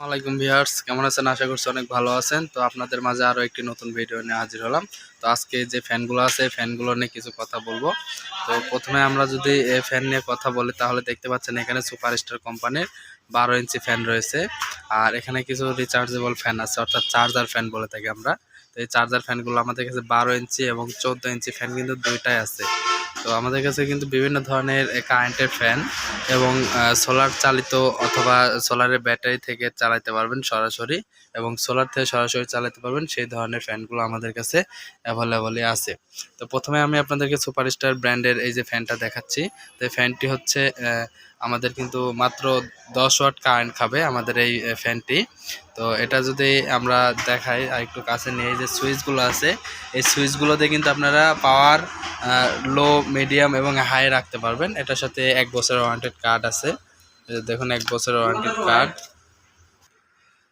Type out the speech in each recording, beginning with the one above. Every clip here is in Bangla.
আসসালামাইকুম ভিউয়ার্স, কেমন আছেন? আশা করছি অনেক ভালো আছেন। তো আপনাদের মাঝে আরও একটি নতুন ভিডিও নিয়ে হাজির হলাম। তো আজকে যে ফ্যানগুলো আছে ফ্যানগুলো নিয়ে কিছু কথা বলবো। তো প্রথমে আমরা যদি ফ্যান নিয়ে কথা বলি তাহলে দেখতে পাচ্ছেন এখানে সুপারস্টার কোম্পানির 12 ইঞ্চি ফ্যান রয়েছে। আর এখানে কিছু রিচার্জেবল ফ্যান আছে, অর্থাৎ চার্জার ফ্যান বলে থাকি আমরা। তো এই চার্জার ফ্যানগুলো আমাদের কাছে 12 ইঞ্চি এবং 14 ইঞ্চি ফ্যান কিন্তু দুইটাই আছে। তো আমাদের কাছে কিন্তু বিভিন্ন ধরনের কারেন্টের ফ্যান এবং সোলার চালিত অথবা সোলারের ব্যাটারি থেকে চালাতে পারবেন সরাসরি, এবং সোলার থেকে সরাসরি চালাতে পারবেন সেই ধরনের ফ্যানগুলো আমাদের কাছে অ্যাভেলেবলই আছে। তো প্রথমে আমি আপনাদেরকে সুপারস্টার ব্র্যান্ডের এই যে ফ্যানটা দেখাচ্ছি। তো এই ফ্যানটি হচ্ছে আমাদের কিন্তু মাত্র 10 ওয়াট কারেন্ট খাবে আমাদের এই ফ্যানটি। তো এটা যদি আমরা দেখাই আর একটু কাছে নিয়ে, যে সুইচগুলো আছে এই সুইচগুলোতে কিন্তু আপনারা পাওয়ার লো, মিডিয়াম এবং হাই রাখতে পারবেন। এটার সাথে 1 বছরের ওয়ারেন্টেড কার্ড আছে। দেখুন 1 বছরের ওয়ারেন্টেড কার্ড।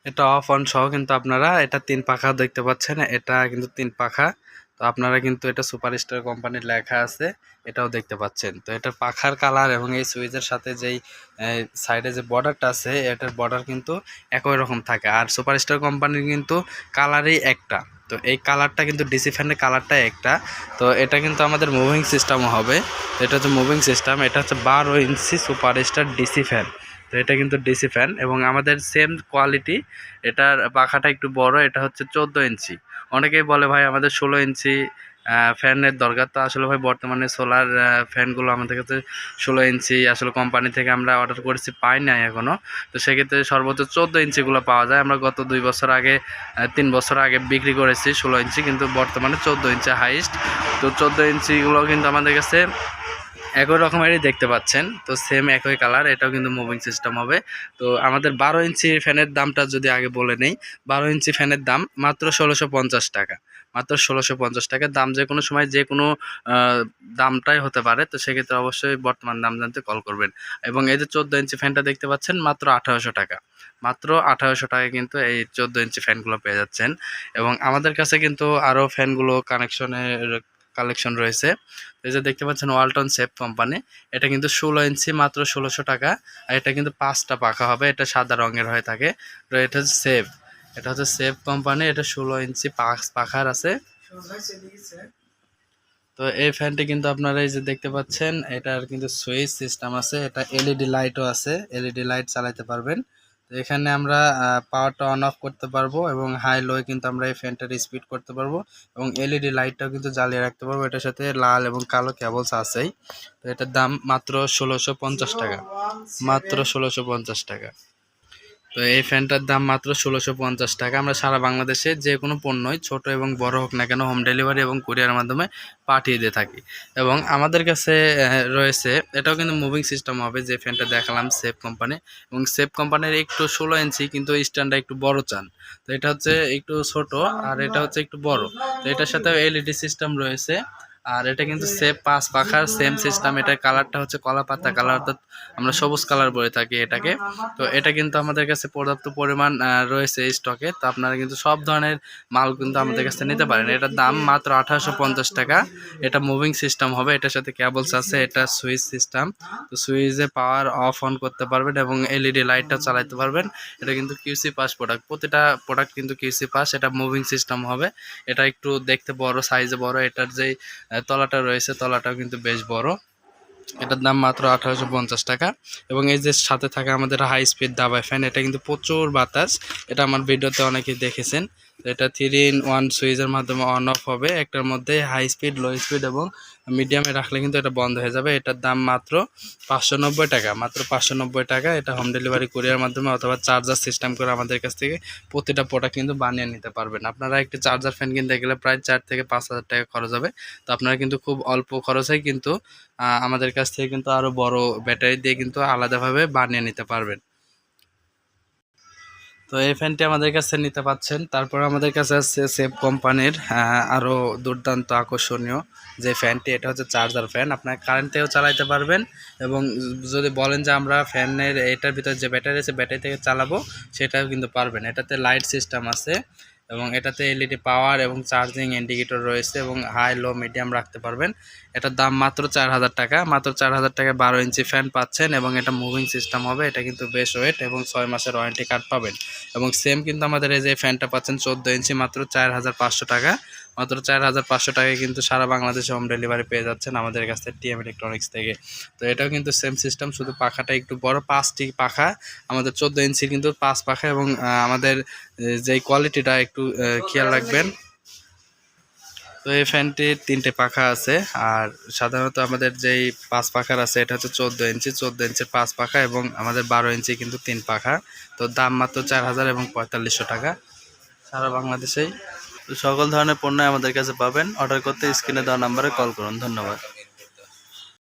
এটা অফ অন সহ কিন্তু আপনারা এটা 3 পাখা দেখতে পাচ্ছেন, এটা কিন্তু 3 পাখা। তো আপনারা কিন্তু এটা সুপারস্টার কোম্পানির লেখা আছে, এটাও দেখতে পাচ্ছেন। তো এটার পাখার কালার এবং এই সুইচের সাথে যেই সাইডে যে বর্ডারটা আছে এটার বর্ডার কিন্তু একই রকম থাকে। আর সুপারস্টার কোম্পানির কিন্তু কালারই একটা। তো এই কালারটা কিন্তু ডিসি ফ্যানের কালারটা একটা। তো এটা কিন্তু আমাদের মুভিং সিস্টেমও হবে। এটা হচ্ছে মুভিং সিস্টেম, এটা হচ্ছে 12 ইঞ্চি সুপারস্টার ডিসি ফ্যান। তো এটা কিন্তু ডিসি ফ্যান এবং আমাদের সেম কোয়ালিটি। এটার পাখাটা একটু বড়, এটা হচ্ছে 14 ইঞ্চি। অনেকেই বলে ভাই আমাদের 16 ইঞ্চি ফ্যানের দরকার। তো আসলে ভাই বর্তমানে সোলার ফ্যানগুলো আমাদের কাছে 16 ইঞ্চি আসলে কোম্পানি থেকে আমরা অর্ডার করেছি, পাই নাই এখনও। তো সেক্ষেত্রে সর্বোচ্চ 14 ইঞ্চিগুলো পাওয়া যায়। আমরা গত 2 বছর আগে 3 বছর আগে বিক্রি করেছি 16 ইঞ্চি, কিন্তু বর্তমানে 14 ইঞ্চি হাইস্ট। তো 14 ইঞ্চিগুলো কিন্তু আমাদের কাছে একই রকমেরই দেখতে পাচ্ছেন। তো সেম একই কালার, এটাও কিন্তু মুভিং সিস্টেম হবে। তো আমাদের 12 ইঞ্চি ফ্যানের দামটা যদি আগে বলে নেই, 12 ইঞ্চি ফ্যানের দাম মাত্র 1650 টাকা। মাত্র 1650 টাকা দাম। যে কোনো সময় যে কোনো দামটাই হতে পারে। তো সেক্ষেত্রে অবশ্যই বর্তমান দাম জানতে কল করবেন। এবং এই যে 14 ইঞ্চি ফ্যানটা দেখতে পাচ্ছেন মাত্র 1800 টাকা। মাত্র 1800 টাকায় কিন্তু এই 14 ইঞ্চি ফ্যানগুলো পেয়ে যাচ্ছেন। এবং আমাদের কাছে কিন্তু আরও ফ্যানগুলো কালেকশন রয়েছে। এই যে দেখতে পাচ্ছেন ওয়ালটন সেফ কোম্পানি, এটা কিন্তু 16 ইঞ্চি মাত্র 1600 টাকা। আর এটা কিন্তু 5টা পাখা হবে, এটা সাদা রঙের হয়ে থাকে। তো এটা হচ্ছে সেফ, এটা হচ্ছে সেফ কোম্পানি, এটা 16 ইঞ্চি পাখার আছে। তো এই ফ্যানটি কিন্তু আপনারা এই যে দেখতে পাচ্ছেন এটার কিন্তু সুইচ সিস্টেম আছে, এটা এলইডি লাইটও আছে, এলইডি লাইট চালাতে পারবেন। তো এখানে আমরা পাওয়ারটা অন অফ করতে পারবো এবং হাই লো কিন্তু আমরা এই ফ্যানটার স্পিড করতে পারবো, এবং এলইডি লাইটটাও কিন্তু জ্বালিয়ে রাখতে পারবো। এটার সাথে লাল এবং কালো কেবলস আছেই। তো এটার দাম মাত্র 1650 টাকা। মাত্র 1650 টাকা। তো এই ফ্যানটার দাম মাত্র 1650 টাকা। আমরা সারা বাংলাদেশে যে কোনো পণ্যই ছোট এবং বড় হোক না কেন হোম ডেলিভারি এবং কুরিয়ারের মাধ্যমে পাঠিয়ে দিয়ে থাকি। এবং আমাদের কাছে রয়েছে, এটাও কিন্তু মুভিং সিস্টেম হবে, যে ফ্যানটা দেখালাম সেফ কোম্পানি। এবং সেফ কোম্পানির একটু 16 ইঞ্চি কিন্তু স্ট্যান্ডটা একটু বড় চান। তো এটা হচ্ছে একটু ছোট আর এটা হচ্ছে একটু বড়। তো এটার সাথে এলইডি সিস্টেম রয়েছে। আর এটা কিন্তু সেফ 5 পাখার সেম সিস্টেম। এটার কালারটা হচ্ছে কলা পাতা কালার, অর্থাৎ আমরা সবুজ কালার বলে থাকি এটাকে। তো এটা কিন্তু আমাদের কাছে পর্যাপ্ত পরিমাণ রয়েছে স্টকে। তো আপনারা কিন্তু সব ধরনের মাল কিন্তু আমাদের কাছে নিতে পারেন। এটার দাম মাত্র 1850 টাকা। এটা মুভিং সিস্টেম হবে, এটার সাথে কেবলস আছে, এটা সুইচ সিস্টেম। তো সুইচে পাওয়ার অফ অন করতে পারবেন এবং এলইডি লাইটটা চালাতে পারবেন। এটা কিন্তু কিউসি পাস প্রোডাক্ট, প্রতিটা প্রোডাক্ট কিন্তু কিউসি পাস। এটা মুভিং সিস্টেম হবে, এটা একটু দেখতে বড়, সাইজে বড়। এটার যেই তলাটা রয়েছে তলাটাও কিন্তু বেশ বড়। এটার দাম মাত্র 1850 টাকা। এবং এই যে সাথে থাকে আমাদের হাই স্পিড দাবায় ফ্যান, এটা কিন্তু প্রচুর বাতাস। এটা আমার ভিডিওতে অনেকেই দেখেছেন। এটা 3-in-1 সুইচের মাধ্যমে অন অফ হবে। একটার মধ্যে হাই স্পিড, লো স্পিড এবং মিডিয়ামে রাখলে কিন্তু এটা বন্ধ হয়ে যাবে। এটার দাম মাত্র 590 টাকা। মাত্র 590 টাকা। এটা হোম ডেলিভারি কুরিয়ার মাধ্যমে অথবা চার্জার সিস্টেম করে আমাদের কাছ থেকে প্রতিটা প্রোডাক্ট কিন্তু বানিয়ে নিতে পারবেন। আপনারা একটি চার্জার ফ্যান কিনতে গেলে প্রায় 4 থেকে 5 হাজার টাকা খরচ হবে। তো আপনারা কিন্তু খুব অল্প খরচেই কিন্তু আমাদের কাছ থেকে কিন্তু আরও বড় ব্যাটারি দিয়ে কিন্তু আলাদাভাবে বানিয়ে নিতে পারবেন। তো এই ফ্যানটি আমাদের কাছে নিতে পাচ্ছেন। তারপর আমাদের কাছে আছে সেফ কোম্পানির আরও দুর্দান্ত আকর্ষণীয় যে ফ্যানটি, এটা হচ্ছে চার্জার ফ্যান। আপনার কারেন্ট থেকেও চালাতে পারবেন এবং যদি বলেন যে আমরা ফ্যানের এটার ভিতরে যে ব্যাটারি আছে ব্যাটারি থেকে চালাবো, সেটাও কিন্তু পারবেন। এটাতে লাইট সিস্টেম আছে, এবং এটাতে এলইডি পাওয়ার এবং চার্জিং ইন্ডিকেটর রয়েছে এবং হাই লো মিডিয়াম রাখতে পারবেন। এটার দাম মাত্র 4000 টাকা। মাত্র 4000 টাকায় 12 ইঞ্চি ফ্যান পাচ্ছেন এবং এটা মুভিং সিস্টেম হবে। এটা কিন্তু বেশ ওয়েট এবং 6 মাসের ওয়ারেন্টি কার্ড পাবেন। এবং সেম কিন্তু আমাদের এই যে ফ্যানটা পাচ্ছেন 14 ইঞ্চি মাত্র 4500 টাকা। মাত্র 4500 টাকায় কিন্তু সারা বাংলাদেশে হোম ডেলিভারি পেয়ে যাচ্ছেন আমাদের কাছ থেকে টিএম ইলেকট্রনিক্স থেকে। তো এটাও কিন্তু সেম সিস্টেম, শুধু পাখাটা একটু বড়, 5টি পাখা আমাদের 14 ইঞ্চির কিন্তু 5 পাখা এবং আমাদের যেই কোয়ালিটিটা একটু খেয়াল রাখবেন। তো এই ফ্যানটির 3টে পাখা আছে আর সাধারণত আমাদের যেই 5 পাখার আছে এটা হচ্ছে 14 ইঞ্চির 5 পাখা এবং আমাদের 12 ইঞ্চি কিন্তু 3 পাখা। তো দাম মাত্র 4000 এবং 4500 টাকা সারা বাংলাদেশেই। তো সকল ধরনের পণ্য আমাদের কাছে পাবেন। অর্ডার করতে স্ক্রিনে দেওয়া নাম্বারে কল করুন। ধন্যবাদ।